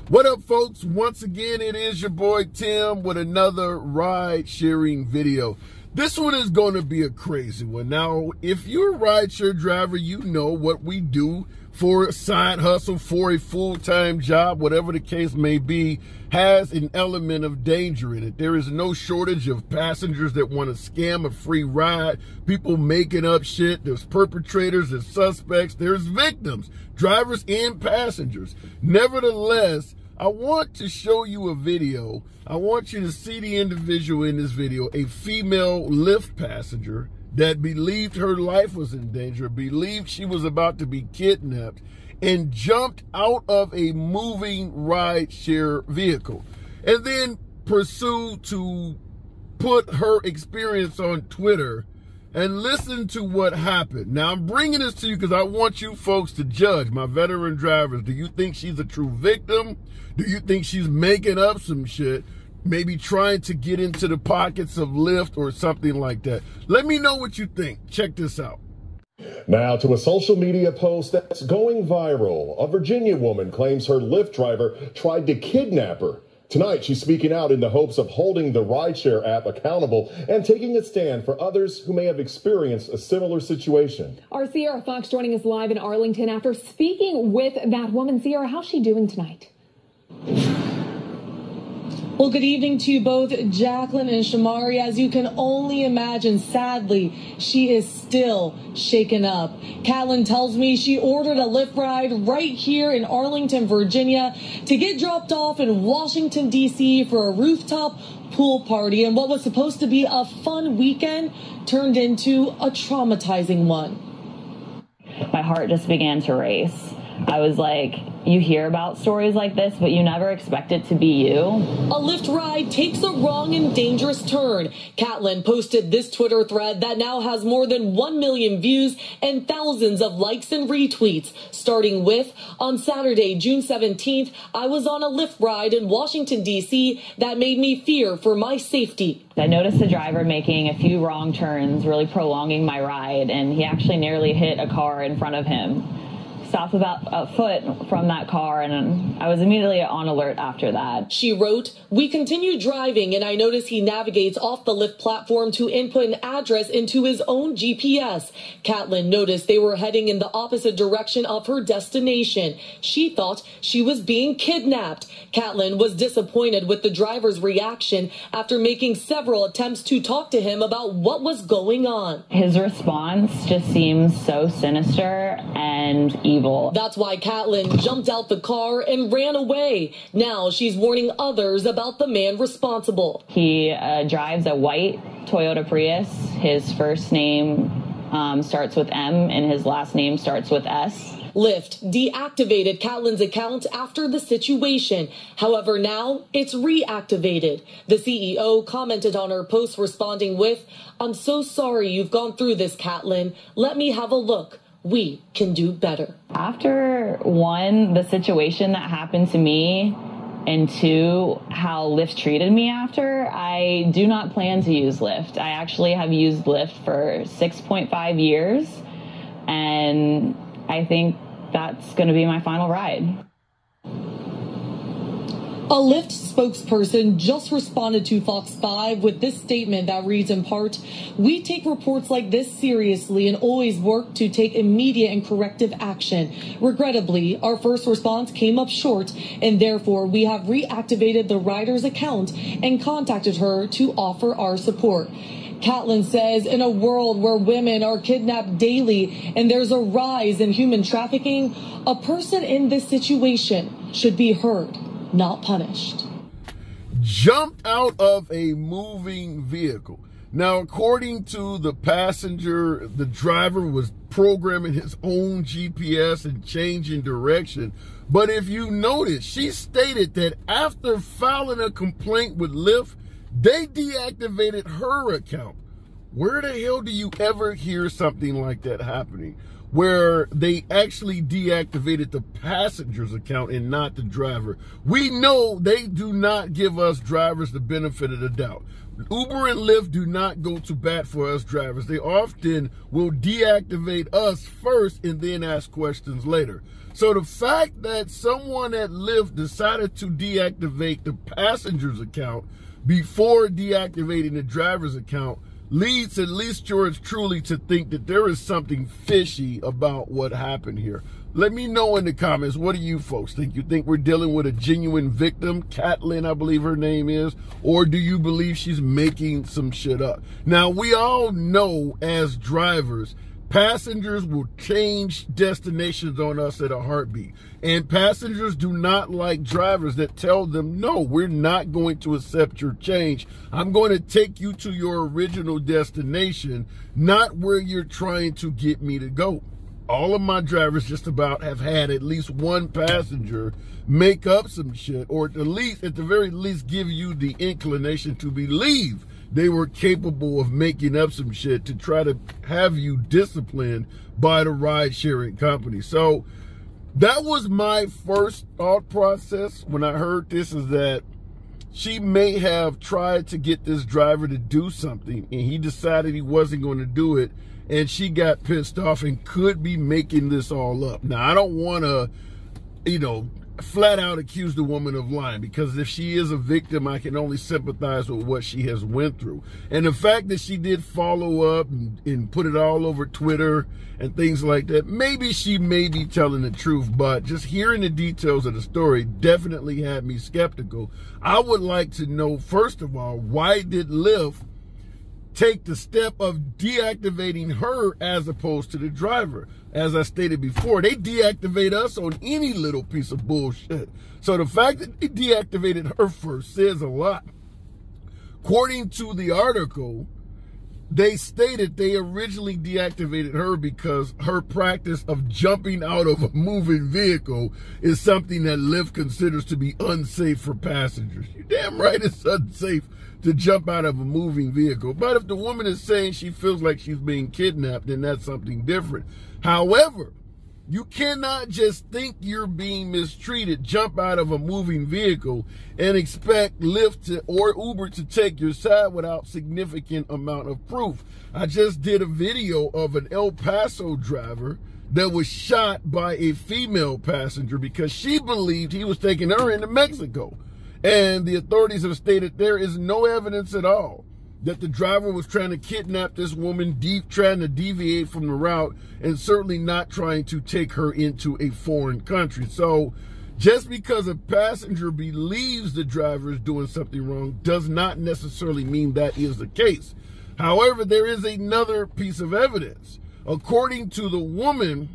What up, folks? Once again, it is your boy Tim with another ride sharing video. This one is going to be a crazy one. Now, if you're a rideshare driver, you know what we do for a side hustle, for a full-time job, whatever the case may be, has an element of danger in it. There is no shortage of passengers that want to scam a free ride, people making up shit. There's perpetrators, there's suspects, there's victims, drivers and passengers. Nevertheless, I want to show you a video. I want you to see the individual in this video, a female Lyft passenger that believed her life was in danger, believed she was about to be kidnapped, and jumped out of a moving rideshare vehicle, and then pursued to put her experience on Twitter and listen to what happened. Now, I'm bringing this to you because I want you folks to judge, my veteran drivers. Do you think she's a true victim? Do you think she's making up some shit? Maybe trying to get into the pockets of Lyft or something like that. Let me know what you think. Check this out. Now to a social media post that's going viral. A Virginia woman claims her Lyft driver tried to kidnap her. Tonight, she's speaking out in the hopes of holding the rideshare app accountable and taking a stand for others who may have experienced a similar situation. Our Sierra Fox joining us live in Arlington after speaking with that woman. Sierra, how's she doing tonight? Well, good evening to you both, Jacqueline and Shamari. As you can only imagine, sadly, she is still shaken up. Catlin tells me she ordered a Lyft ride right here in Arlington, Virginia, to get dropped off in Washington, D.C. for a rooftop pool party. And what was supposed to be a fun weekend turned into a traumatizing one. My heart just began to race. I was like, you hear about stories like this, but you never expect it to be you. A Lyft ride takes a wrong and dangerous turn. Catlin posted this Twitter thread that now has more than 1 million views and thousands of likes and retweets, starting with, on Saturday, June 17th, I was on a Lyft ride in Washington, D.C. that made me fear for my safety. I noticed the driver making a few wrong turns, really prolonging my ride, and he actually nearly hit a car in front of him. Stopped about a foot from that car, and I was immediately on alert after that. She wrote, we continue driving, and I notice he navigates off the Lyft platform to input an address into his own GPS. Catlin noticed they were heading in the opposite direction of her destination. She thought she was being kidnapped. Catlin was disappointed with the driver's reaction after making several attempts to talk to him about what was going on. His response just seems so sinister and evil. That's why Catlin jumped out the car and ran away. Now she's warning others about the man responsible. He drives a white Toyota Prius. His first name starts with M and his last name starts with S. Lyft deactivated Catlin's account after the situation. However, now it's reactivated. The CEO commented on her post responding with, I'm so sorry you've gone through this, Catlin. Let me have a look. We can do better. After one, the situation that happened to me, and two, how Lyft treated me after, I do not plan to use Lyft. I actually have used Lyft for 6.5 years, and I think that's going to be my final ride. A Lyft spokesperson just responded to Fox 5 with this statement that reads in part, we take reports like this seriously and always work to take immediate and corrective action. Regrettably, our first response came up short, and therefore we have reactivated the rider's account and contacted her to offer our support. Catlin says in a world where women are kidnapped daily and there's a rise in human trafficking, a person in this situation should be heard, not punished. Jumped out of a moving vehicle. Now, according to the passenger, the driver was programming his own GPS and changing direction. But if you notice, she stated that after filing a complaint with Lyft, they deactivated her account. Where the hell do you ever hear something like that happening, where they actually deactivated the passenger's account and not the driver? We know they do not give us drivers the benefit of the doubt. Uber and Lyft do not go to bat for us drivers. They often will deactivate us first and then ask questions later. So the fact that someone at Lyft decided to deactivate the passenger's account before deactivating the driver's account leads at least yours truly to think that there is something fishy about what happened here. Let me know in the comments, what do you folks think? You think we're dealing with a genuine victim, Catlin, I believe her name is, or do you believe she's making some shit up? Now, we all know as drivers, passengers will change destinations on us at a heartbeat. And passengers do not like drivers that tell them, no, we're not going to accept your change. I'm going to take you to your original destination, not where you're trying to get me to go. All of my drivers just about have had at least one passenger make up some shit, or at the very least give you the inclination to believe they were capable of making up some shit to try to have you disciplined by the ride-sharing company. So that was my first thought process when I heard this, is that she may have tried to get this driver to do something and he decided he wasn't going to do it, and she got pissed off and could be making this all up. Now, I don't want to, flat out accuse the woman of lying, because if she is a victim, I can only sympathize with what she has went through. And the fact that she did follow up and put it all over Twitter and things like that, maybe she may be telling the truth, but just hearing the details of the story definitely had me skeptical. I would like to know, first of all, why did Lyft take the step of deactivating her as opposed to the driver? As I stated before, they deactivate us on any little piece of bullshit. So the fact that they deactivated her first says a lot. According to the article, they stated they originally deactivated her because her practice of jumping out of a moving vehicle is something that Lyft considers to be unsafe for passengers. You're damn right it's unsafe to jump out of a moving vehicle. But if the woman is saying she feels like she's being kidnapped, then that's something different. However, you cannot just think you're being mistreated, jump out of a moving vehicle, and expect Lyft or Uber to take your side without significant amount of proof. I just did a video of an El Paso driver that was shot by a female passenger because she believed he was taking her into Mexico. And the authorities have stated there is no evidence at all that the driver was trying to kidnap this woman, trying to deviate from the route, and certainly not trying to take her into a foreign country. So just because a passenger believes the driver is doing something wrong does not necessarily mean that is the case. However, there is another piece of evidence. According to the woman,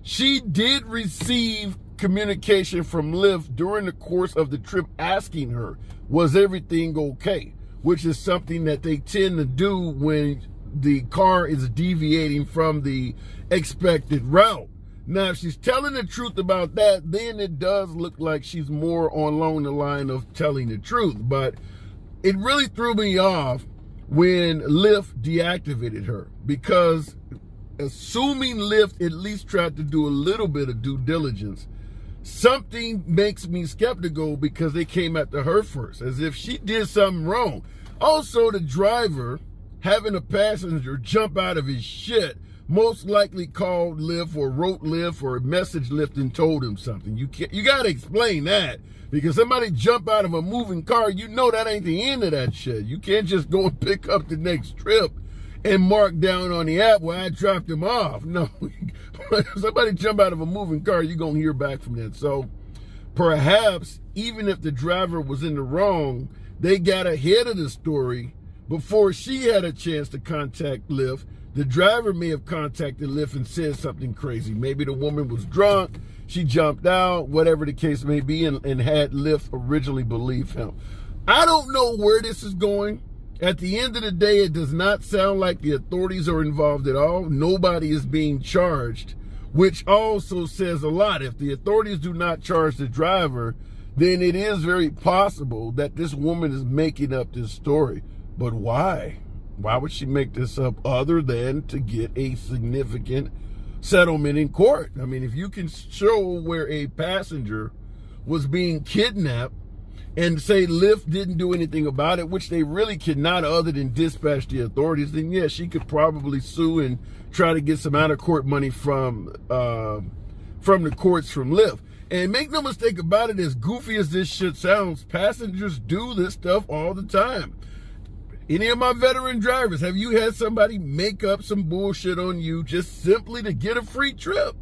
she did receive communication from Lyft during the course of the trip asking her, was everything okay? Which is something that they tend to do when the car is deviating from the expected route. Now, if she's telling the truth about that, then it does look like she's more along the line of telling the truth. But it really threw me off when Lyft deactivated her, because assuming Lyft at least tried to do a little bit of due diligence, something makes me skeptical because they came after her first, as if she did something wrong. Also, the driver having a passenger jump out of his shit most likely called Lyft or wrote Lyft or messaged Lyft and told him something. You got to explain that, because somebody jump out of a moving car, you know that ain't the end of that shit. You can't just go and pick up the next trip and mark down on the app where I dropped him off. No, somebody jump out of a moving car, you're going to hear back from that. So perhaps even if the driver was in the wrong, they got ahead of the story before she had a chance to contact Lyft. The driver may have contacted Lyft and said something crazy. Maybe the woman was drunk, she jumped out, whatever the case may be, and had Lyft originally believe him. I don't know where this is going. At the end of the day, it does not sound like the authorities are involved at all. Nobody is being charged, which also says a lot. If the authorities do not charge the driver, then it is very possible that this woman is making up this story. But why? Why would she make this up other than to get a significant settlement in court? I mean, if you can show where a passenger was being kidnapped and say Lyft didn't do anything about it, which they really cannot other than dispatch the authorities, then yeah, she could probably sue and try to get some out-of-court money from the courts from Lyft. And make no mistake about it, as goofy as this shit sounds, passengers do this stuff all the time. Any of my veteran drivers, have you had somebody make up some bullshit on you just simply to get a free trip?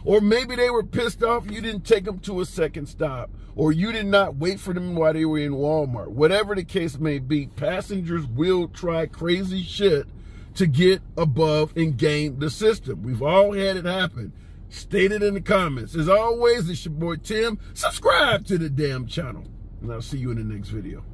Or maybe they were pissed off you didn't take them to a second stop, or you did not wait for them while they were in Walmart. Whatever the case may be, passengers will try crazy shit to get above and game the system. We've all had it happen. State it in the comments. As always, it's your boy Tim. Subscribe to the damn channel, and I'll see you in the next video.